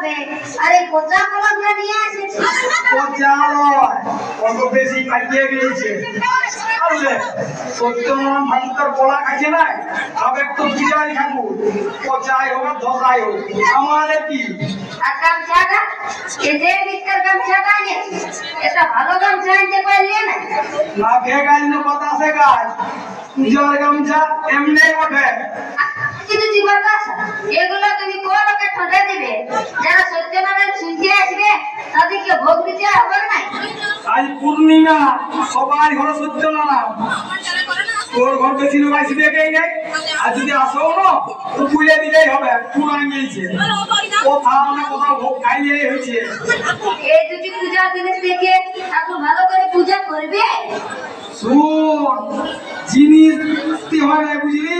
হবে। আরে পচা কলাগুলো নিয়ে এসেছি। পচা নয়, কত বেশি পাইয়ে গিয়েছে। বুঝলে সত্যনারায়ণ ঠাকুর কলা খাইছে না, তবে একটু পূজাই ঠাকুর পচাই হোক ধসাই হোক আমাদের কি। আর গামছাটা এতে ভিতর গামছাটা নিয়ে এটা ভালো গামছা আনতে পারলে না। না খেয়ে গাছ না বাতাসে গাছ, পূজার গামছা এমনি ওঠে। কিন্তু জীবদাস এগুলো তুমি কোনকে ঠকে দিবে? যারা সত্যনারায়ণ শুনতে আসবে তাদেরকে ভোগ দিতে হবে না। আজ পূর্ণিমা, সবাই ঘরে সত্যনারায়ণ, তোর ঘর বেশি লোক আসবে কেই নেই। আর যদি আসো না তো পুড়ে দিলেই হবে, পুরান গিয়েছে কোথাও না কোথাও ভোগ খাইলেই হয়েছে। এই দুটি পূজার জিনিস দেখে ঠাকুর ভালো করে পূজা করবে। শোন, জিনিস হয় না বুঝলি,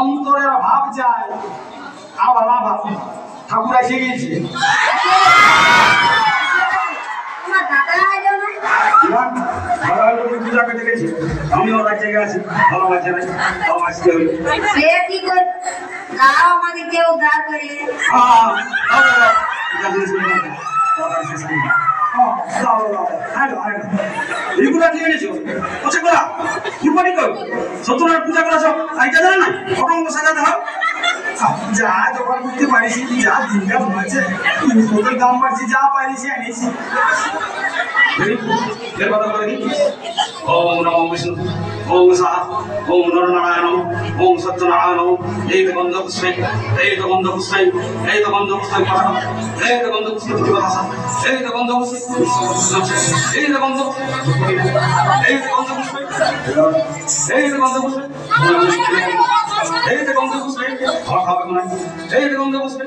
অন্তরের ভাব যায়। আবার আবার ঠাকুর এসে গিয়েছে। তোমার দাদা আইলো না? পূজা করতে গেছি, আমিও রাজ্যে গেছি, ভালো লাগছে না, ভালো আসতে হবে। সে কি করে দাও আমাদের কেউ গা করে। এগুলা নিয়ে এনেছো পচা করা কুরবানি কর, সত্যনারায়ণ পূজা করা সব আইটা জানে না, অটঙ্গ সাজাতে হয়। যা জোগাড় করতে পারিস, যা দিনটা ঘুমাচ্ছে, তোদের দাম বাড়ছে, যা পারিস এনেছি। ওম নমো বিষ্ণু, ওম সাহা, ওম নরনারায়ণ, ওম সত্যনারায়ণ, এই তো গন্ধ পুষ্পে, এই তো গন্ধ পুষ্পে, এই তো গন্ধ পুষ্পে কথা, এই তো গন্ধ পুষ্পে কথা, এই তো গন্ধ পুষ্পে, এই তো গন্ধ, এই তো গন্ধ পুষ্পে, এই তো গন্ধ পুষ্পে, এই তো গন্ধ পুষ্পে, খাওয়া খাবে না, এই তো গন্ধ পুষ্পে,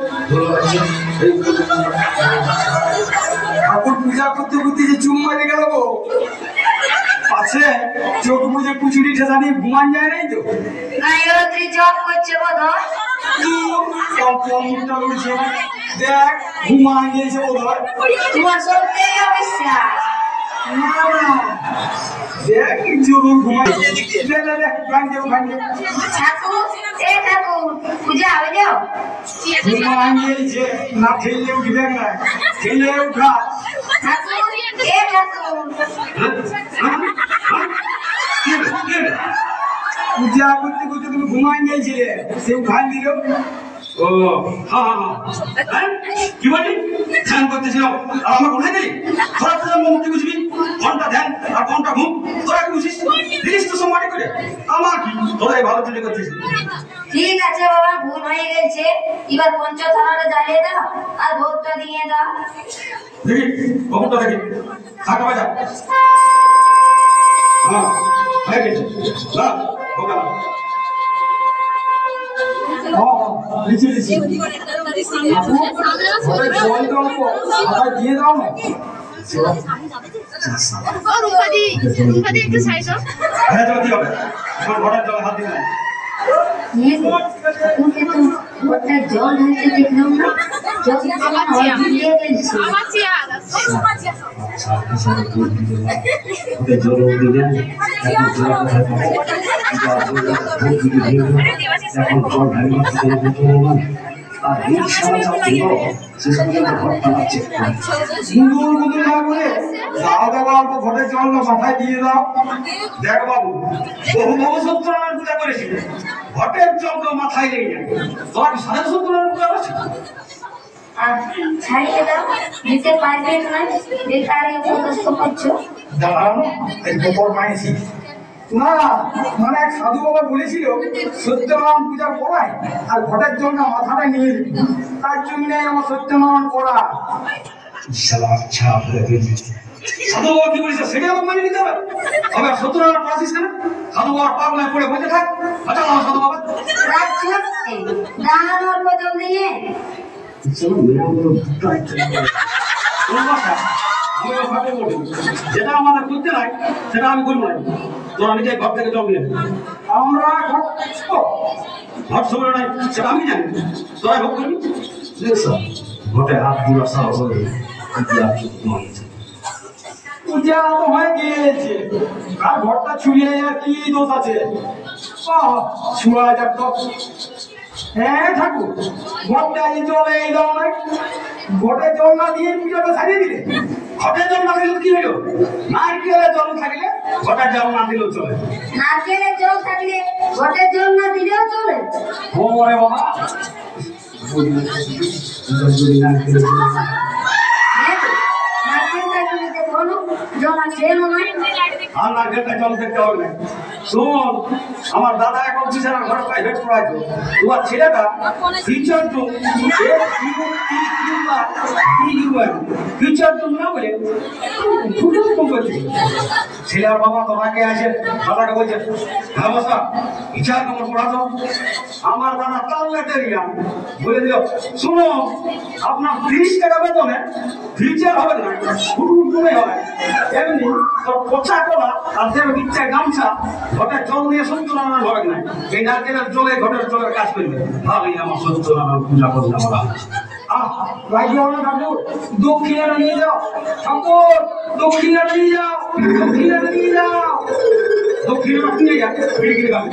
ঠাকুর পূজা করতে করতে যে চুম মারে গেল গো, আছে চোখ বুঝে কুচুরি ঠেসানি ঘুমান যায় নাই তো। গায়ত্রী জপ করছে বোধহয়। মুখটা উঠছে, দেখ ঘুমান গিয়েছে বোধহয়। তোমার সত্যিই অবিশ্বাস। না না, দেখ জরুর ঘুমাই, দেখ ভাঙ্গে ভাঙ্গে ঠাকুর এ ঠাকুর পূজা হবে যাও। ঘুমান গিয়েছে, না ঠেলে উঠবে না, ঠেলে উঠা। ঠাকুর এ ঠাকুর পূজা করতে করতে তুমি ঘুমাই গিয়েছিলে, সে উঠান দিল। ও হ্যাঁ হ্যাঁ, কি বলি ধ্যান করতেছিলাম, আর আমার উঠাই দিলি। খারাপ মুক্তি বুঝবি, ঘন্টা ধ্যান আর ঘন্টা ঘুম, তোরা কি বুঝিস? দিলিস তো সম্মানি করে, আমার কি তোরাই ভালো চলে করছিস। ঠিক আছে বাবা, ভুল হয়ে গেছে, এবার পঞ্চথালাটা জ্বালিয়ে দাও আর ভোগটা দিয়ে দাও। দেখি ভোগটা দেখি, থাকা বাজা। হ্যাঁ হয়ে গেছে, না ভোগ না। দিয়ে দাও না, একটু সাইড হ্যাঁ জলদি হবে, আমার ঘরের জলে হাত দিবে না। জল ঢালতে দেখলাম না, দিয়ে গেছি। ঘরের জল মাথায় দিয়ে দাও। দেখ বাবু, বহু বহু সত্যনারায়ণ পূজা করেছিল, ঘটের জল মাথায় লেগে যায়, তোমার সাড়ে সত্যনারায়ণ পূজা করছে। আর ছাড়িয়ে দাও, দিতে পারবে না, বেকারে উপদস্ত করছো। দাঁড়ানো এই গোপর মাইছি না, মানে এক সাধু বাবা বলেছিল সত্যনারায়ণ পূজা করায় আর ঘটের জন্য মাথাটা নিয়ে দিবি, তার জন্য আমার সত্যনারায়ণ করা। সাধু বাবা কি বলেছে সেটা আমার মানে নিতে হবে। তবে সত্যনারায়ণ করাছিস কেন? সাধু বাবার পাগলায় পড়ে বসে থাক। আচ্ছা আমার সাধু বাবা দাঁড়ানোর বদল দিয়ে যেটা আমাদের করতে নাই সেটা আমি করবো না, তোরা নিজে ঘর থেকে জল নিয়ে আমরা ঘর সময় নাই সেটা আমি জানি, তোরা ভোগ করবি। ঘটে হাত পুরো সাহস পূজা তো হয়ে গিয়েছে, আর ঘরটা ছুঁয়ে কি দোষ আছে? ছুঁয়া যাক তো হ্যাঁ ঠাকুর, ঘটটা এই জলে এই দাও নাই, ঘটে জল না দিয়ে পুজোটা সারিয়ে দিলে। ঘটে জল না দিলে কি হলো? নারকেলের জল থাকলে ঘটে জল না দিলেও চলে। নারকেলের জল থাকলে ঘটের জল না দিলেও চলে। ও রে বাবা, হ্যাঁ তো, নারকেলটা যদি দেখো না, জল আছে নয়। আর নারকেলটা জল দেখতে হবে না। শোন, আমার দাদা এখন বিছানার ঘর প্রাইভেট পড়াইতো, তোমার ছেলেটা ফিচার টুম ফিচার টুম না বলে ছেলের বাবা তোমাকে আছে, দাদাকে বলছে হ্যাঁ বসা বিচার কেমন পড়াতো। আমার দাদা তাল্লাতে রিয়া বলে দিল, শুনো আপনার 30 টাকা বেতনে ফিচার হবে না, ফুটুকুমে হবে, এমনি তোর পচা কলা আর দেড় বিচ্ছা গামছা ঘটের জল নিয়ে সত্যনারায়ণ হবে না। এই নারকেলের জলে ঘটের জলের কাজ করবে, ভালোই আমার সত্যনারায়ণ পূজা করবে আমরা। রাজিও না ঠাকুর, দক্ষিণে নিয়ে যাও ঠাকুর, দক্ষিণে নিয়ে যাও, দক্ষিণে নিয়ে যাও, দক্ষিণে নিয়ে যাও,